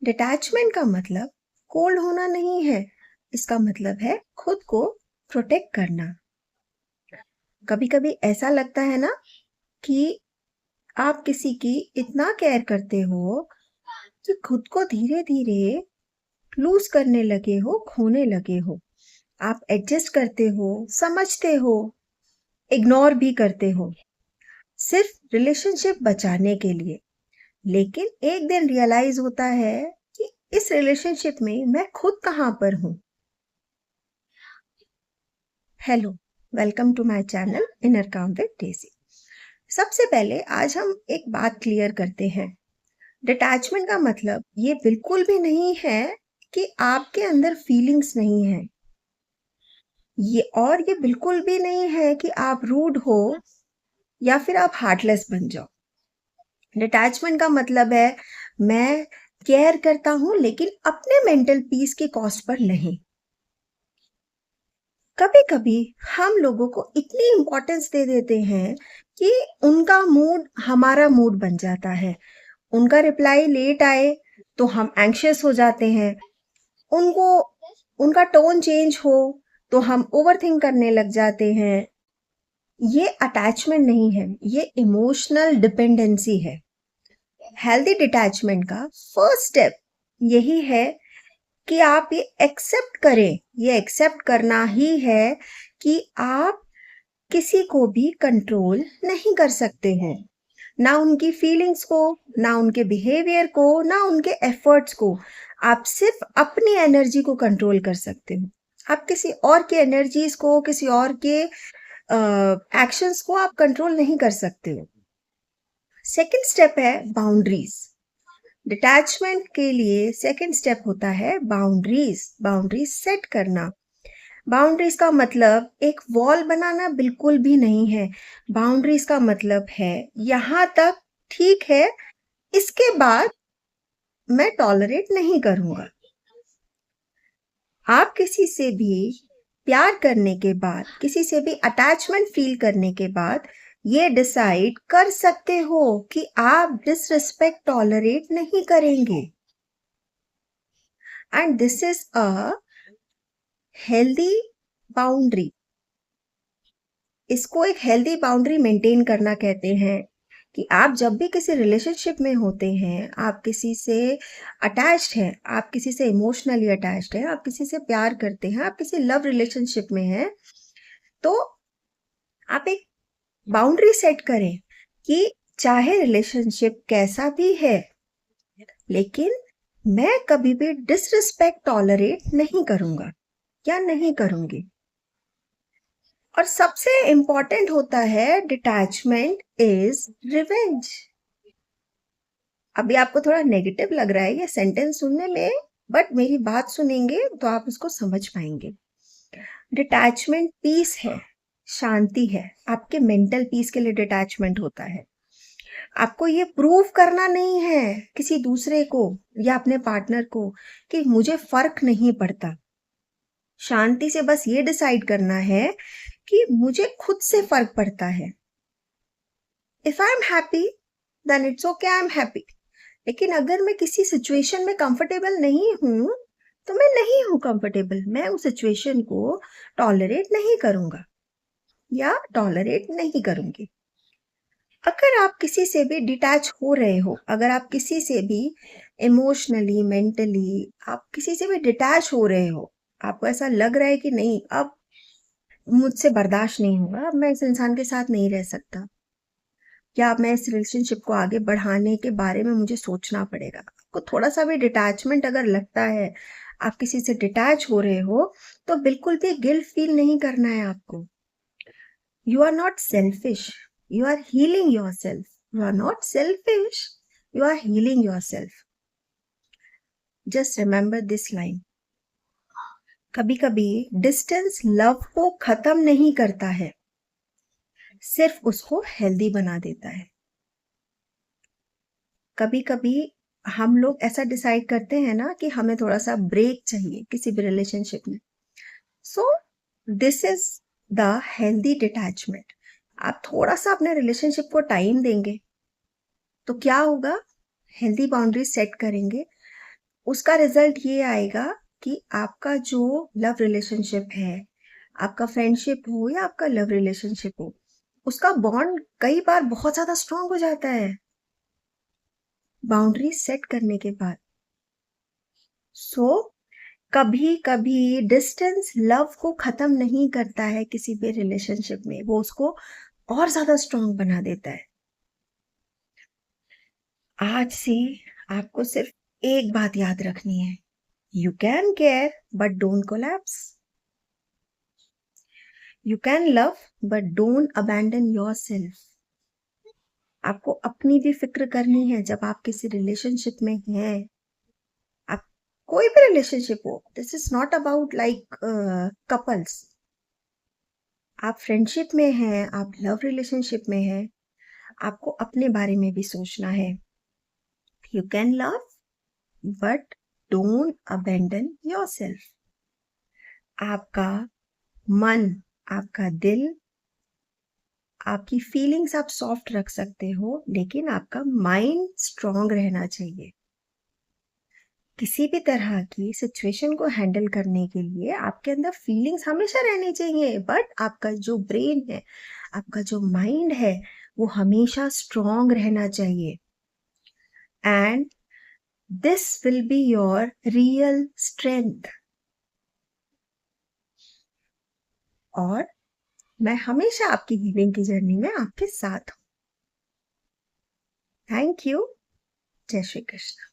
Detachment का मतलब cold होना नहीं है। इसका मतलब है खुद को प्रोटेक्ट करना। कभी कभी ऐसा लगता है ना कि आप किसी की इतना केयर करते हो कि खुद को धीरे धीरे लूज करने लगे हो, खोने लगे हो। आप एडजस्ट करते हो, समझते हो, इग्नोर भी करते हो, सिर्फ रिलेशनशिप बचाने के लिए। लेकिन एक दिन रियलाइज होता है कि इस रिलेशनशिप में मैं खुद कहाँ पर हूँ। Hello, welcome to my channel inner calm with Daisy. सबसे पहले आज हम एक बात क्लियर करते हैं। डिटैचमेंट का मतलब ये बिल्कुल भी नहीं है कि आपके अंदर फीलिंग्स नहीं है। ये बिल्कुल भी नहीं है कि आप रूड हो या फिर आप हार्टलेस बन जाओ। डिटैचमेंट का मतलब है मैं केयर करता हूँ लेकिन अपने मेंटल पीस के कॉस्ट पर नहीं। कभी कभी हम लोगों को इतनी इम्पोर्टेंस दे देते हैं कि उनका मूड हमारा मूड बन जाता है। उनका रिप्लाई लेट आए तो हम एंग्शियस हो जाते हैं। उनको उनका टोन चेंज हो तो हम ओवरथिंक करने लग जाते हैं। ये अटैचमेंट नहीं है, ये इमोशनल डिपेंडेंसी है। हेल्दी डिटैचमेंट का फर्स्ट स्टेप यही है कि आप ये एक्सेप्ट करें। ये एक्सेप्ट करना ही है कि आप किसी को भी कंट्रोल नहीं कर सकते हैं। ना उनकी फीलिंग्स को, ना उनके बिहेवियर को, ना उनके एफर्ट्स को। आप सिर्फ अपनी एनर्जी को कंट्रोल कर सकते हो। आप किसी और के एनर्जीज को, किसी और के एक्शंस को आप कंट्रोल नहीं कर सकते हो। सेकंड स्टेप है बाउंड्रीज। डिटैचमेंट के लिए सेकंड स्टेप होता है बाउंड्रीज। बाउंड्रीज सेट करना। बाउंड्रीज का मतलब एक वॉल बनाना बिल्कुल भी नहीं है। बाउंड्रीज का मतलब है यहाँ तक ठीक है, इसके बाद मैं टॉलरेट नहीं करूंगा। आप किसी से भी प्यार करने के बाद, किसी से भी अटैचमेंट फील करने के बाद ये डिसाइड कर सकते हो कि आप डिसरिस्पेक्ट टॉलरेट नहीं करेंगे। And this is a healthy boundary. इसको एक हेल्दी बाउंड्री मेंटेन करना कहते हैं कि आप जब भी किसी रिलेशनशिप में होते हैं, आप किसी से अटैच्ड हैं, आप किसी से इमोशनली अटैच्ड हैं, आप किसी से प्यार करते हैं, आप किसी लव रिलेशनशिप में हैं, तो आप एक बाउंड्री सेट करें कि चाहे रिलेशनशिप कैसा भी है, लेकिन मैं कभी भी डिसरिस्पेक्ट टॉलरेट नहीं करूंगा या नहीं करूंगी। और सबसे इंपॉर्टेंट होता है डिटैचमेंट इज रिवेंज। अभी आपको थोड़ा नेगेटिव लग रहा है ये सेंटेंस सुनने में, बट मेरी बात सुनेंगे तो आप उसको समझ पाएंगे। डिटैचमेंट पीस है, शांति है। आपके मेंटल पीस के लिए डिटैचमेंट होता है। आपको ये प्रूव करना नहीं है किसी दूसरे को या अपने पार्टनर को कि मुझे फर्क नहीं पड़ता। शांति से बस ये डिसाइड करना है कि मुझे खुद से फर्क पड़ता है। If I am happy then it's okay, I am happy. लेकिन अगर मैं किसी सिचुएशन में कंफर्टेबल नहीं हूं तो मैं नहीं हूं कंफर्टेबल, मैं उस सिचुएशन को टॉलरेट नहीं करूंगा या टॉलरेट नहीं करूंगी। अगर आप किसी से भी डिटैच हो रहे हो, अगर आप किसी से भी इमोशनली, मेंटली आप किसी से भी डिटैच हो रहे हो, आपको ऐसा लग रहा है कि नहीं अब मुझसे बर्दाश्त नहीं होगा, अब मैं इस इंसान के साथ नहीं रह सकता, या अब मैं इस रिलेशनशिप को आगे बढ़ाने के बारे में मुझे सोचना पड़ेगा। आपको थोड़ा सा भी डिटैचमेंट अगर लगता है, आप किसी से डिटैच हो रहे हो, तो बिल्कुल भी गिल्ट फील नहीं करना है आपको। You are not selfish, you are healing yourself. You are not selfish, you are healing yourself. Just remember this line. कभी कभी डिस्टेंस लव को खत्म नहीं करता है, सिर्फ उसको हेल्दी बना देता है। कभी कभी हम लोग ऐसा डिसाइड करते हैं ना कि हमें थोड़ा सा ब्रेक चाहिए किसी भी रिलेशनशिप में। So this is the healthy detachment. आप थोड़ा सा अपने रिलेशनशिप को टाइम देंगे तो क्या होगा, हेल्दी बाउंड्री सेट करेंगे उसका रिजल्ट ये आएगा कि आपका जो लव रिलेशनशिप है, आपका फ्रेंडशिप हो या आपका लव रिलेशनशिप हो, उसका बॉन्ड कई बार बहुत ज्यादा स्ट्रांग हो जाता है बाउंड्री सेट करने के बाद। सो कभी कभी डिस्टेंस लव को खत्म नहीं करता है, किसी भी रिलेशनशिप में वो उसको और ज्यादा स्ट्रांग बना देता है। आज से आपको सिर्फ एक बात याद रखनी है, you can care but don't collapse, you can love but don't abandon your self. आपको अपनी भी फिक्र करनी है जब आप किसी रिलेशनशिप में हैं। आप कोई भी रिलेशनशिप हो, this is not about like couples. आप फ्रेंडशिप में हैं, आप लव रिलेशनशिप में हैं, आपको अपने बारे में भी सोचना है। You can love but don't abandon yourself. आपका मन, आपका दिल, आपकी फीलिंग्स आप सॉफ्ट रख सकते हो, लेकिन आपका माइंड स्ट्रांग रहना चाहिए। किसी भी तरह की सिचुएशन को हैंडल करने के लिए आपके अंदर फीलिंग्स हमेशा रहनी चाहिए, बट आपका जो ब्रेन है, आपका जो माइंड है, वो हमेशा स्ट्रांग रहना चाहिए। And this will be your real strength. और मैं हमेशा आपकी हीलिंग की जर्नी में आपके साथ हूँ। Thank you. जय श्री कृष्ण।